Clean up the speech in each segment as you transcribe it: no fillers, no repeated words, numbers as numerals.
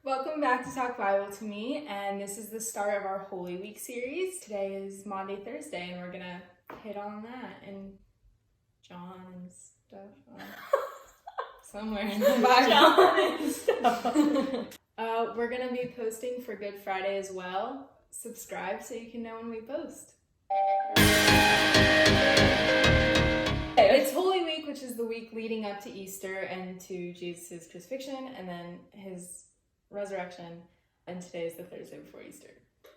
Welcome back to Talk Bible to Me, and this is the start of our Holy Week series. Today is Maundy Thursday, and we're gonna hit on that and John and stuff somewhere in the Bible. John and stuff. We're gonna be posting for Good Friday as well. Subscribe so you can know when we post. It's Holy Week, which is the week leading up to Easter and to Jesus' crucifixion, and then his resurrection, and today is the Thursday before Easter.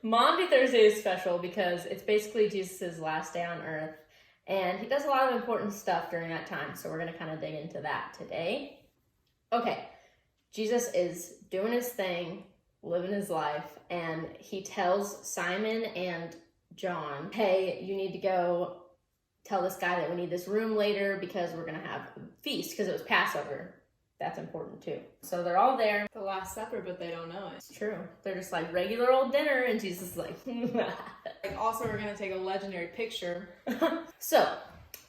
Maundy Thursday is special because it's basically Jesus' last day on earth, and he does a lot of important stuff during that time, so we're going to kind of dig into that today. Okay, Jesus is doing his thing, living his life, and he tells Simon and John, hey, you need to go tell this guy that we need this room later because we're going to have a feast, because it was Passover. That's important too. So they're all there. The Last Supper, but they don't know it. It's true. They're just like regular old dinner, and Jesus is like, Also, we're gonna take a legendary picture. So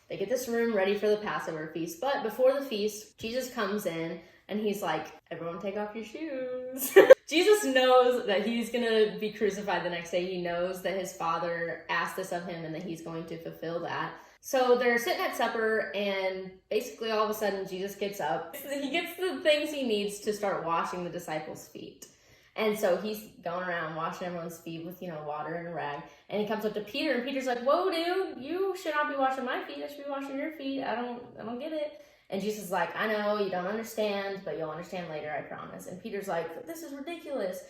they get this room ready for the Passover feast, but before the feast, Jesus comes in and he's like, everyone take off your shoes. Jesus knows that he's gonna be crucified the next day. He knows that his Father asked this of him and that he's going to fulfill that. So they're sitting at supper, and basically all of a sudden Jesus gets up. He gets the things he needs to start washing the disciples' feet. And so he's going around washing everyone's feet with, water and a rag. And he comes up to Peter, and Peter's like, whoa, dude, you should not be washing my feet. I should be washing your feet. I don't get it. And Jesus is like, I know, you don't understand, but you'll understand later, I promise. And Peter's like, this is ridiculous.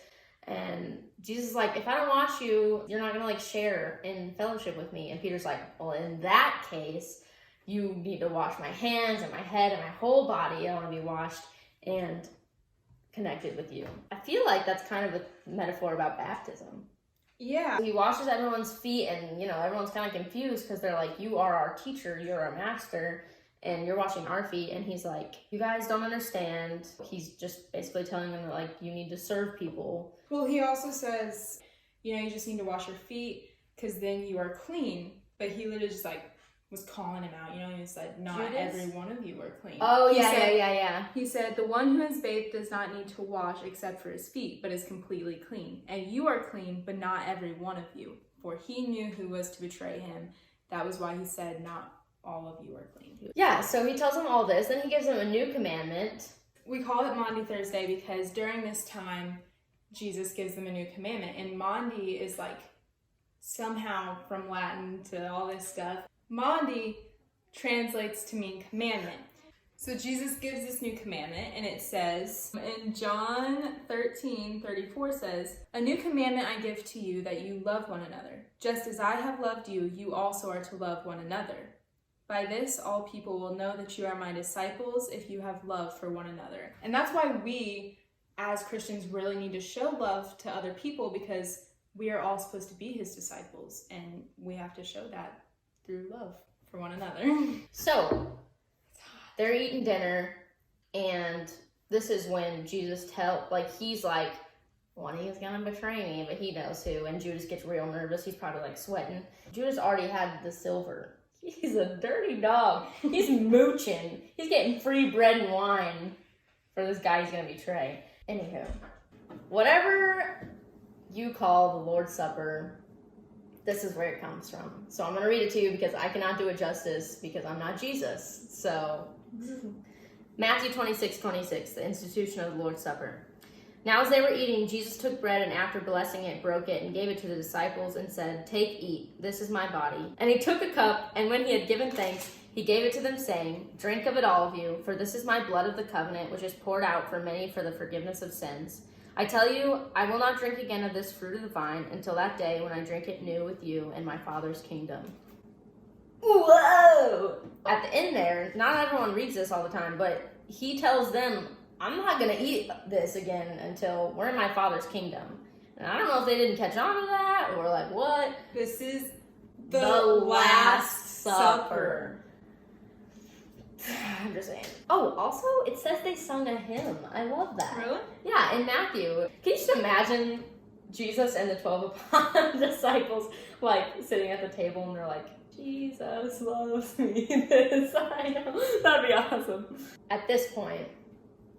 And Jesus is like, if I don't wash you, you're not going to share in fellowship with me. And Peter's like, well, in that case, you need to wash my hands and my head and my whole body. I want to be washed and connected with you. I feel like that's kind of a metaphor about baptism. Yeah. He washes everyone's feet, and, everyone's kind of confused because they're like, you are our teacher, you're our master, and you're washing our feet. And he's like, you guys don't understand. He's just basically telling them that, you need to serve people. Well, he also says, you just need to wash your feet because then you are clean. But he literally just was calling him out, he said, not Judas? every one of you are clean. Oh, He yeah, said- yeah. He said, the one who is bathed does not need to wash except for his feet, but is completely clean. And you are clean, but not every one of you. For he knew who was to betray him. That was why he said, not all of you are clean. Yeah, so he tells them all this, then he gives them a new commandment. We call it Maundy Thursday because during this time, Jesus gives them a new commandment. And Maundy is somehow from Latin to all this stuff. Maundy translates to mean commandment. So Jesus gives this new commandment, and it says, in John 13:34 says, a new commandment I give to you, that you love one another. Just as I have loved you, you also are to love one another. By this, all people will know that you are my disciples if you have love for one another. And that's why we, as Christians, really need to show love to other people, because we are all supposed to be his disciples, and we have to show that through love for one another. So, they're eating dinner, and this is when Jesus he's like, one of you is gonna betray me, but he knows who, and Judas gets real nervous. He's probably sweating. Judas already had the silver. He's a dirty dog. He's mooching. He's getting free bread and wine for this guy he's gonna betray. Anywho, whatever you call the Lord's Supper, this is where it comes from. So I'm going to read it to you because I cannot do it justice because I'm not Jesus. So, Matthew 26:26, the institution of the Lord's Supper. Now as they were eating, Jesus took bread, and after blessing it, broke it and gave it to the disciples and said, take, eat, this is my body. And he took a cup, and when he had given thanks, he gave it to them, saying, drink of it, all of you, for this is my blood of the covenant, which is poured out for many for the forgiveness of sins. I tell you, I will not drink again of this fruit of the vine until that day when I drink it new with you in my Father's kingdom. Whoa! At the end there, not everyone reads this all the time, but he tells them, I'm not going to eat this again until we're in my Father's kingdom. And I don't know if they didn't catch on to that or what. This is the Last Supper. I'm just saying. Oh, also, it says they sung a hymn. I love that. Really? Yeah, in Matthew. Can you just imagine Jesus and the 12 disciples, sitting at the table, and they're like, Jesus loves me. This I know. That'd be awesome. At this point,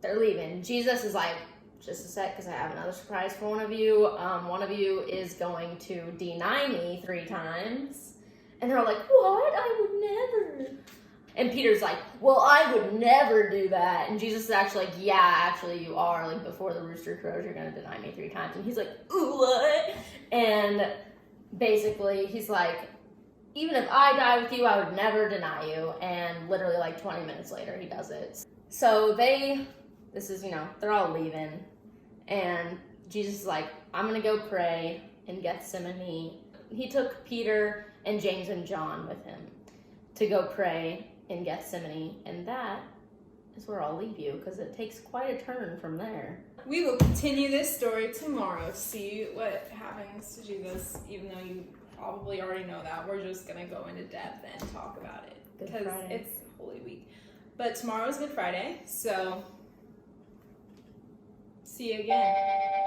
they're leaving. Jesus is like, just a sec, because I have another surprise for one of you. One of you is going to deny me 3 times. And they're like, what? I would never. And Peter's like, well, I would never do that. And Jesus is actually like, yeah, actually you are. Like, before the rooster crows, you're going to deny me 3 times. And he's like, ooh, what? And basically, he's like, even if I die with you, I would never deny you. And literally, like, 20 minutes later, he does it. So they're all leaving. And Jesus is like, I'm going to go pray in Gethsemane. He took Peter and James and John with him to go pray in Gethsemane, and that is where I'll leave you, because it takes quite a turn from there. We will continue this story tomorrow, see what happens to Jesus, even though you probably already know that. We're just going to go into depth and talk about it, because it's Holy Week. But tomorrow is Good Friday, so see you again.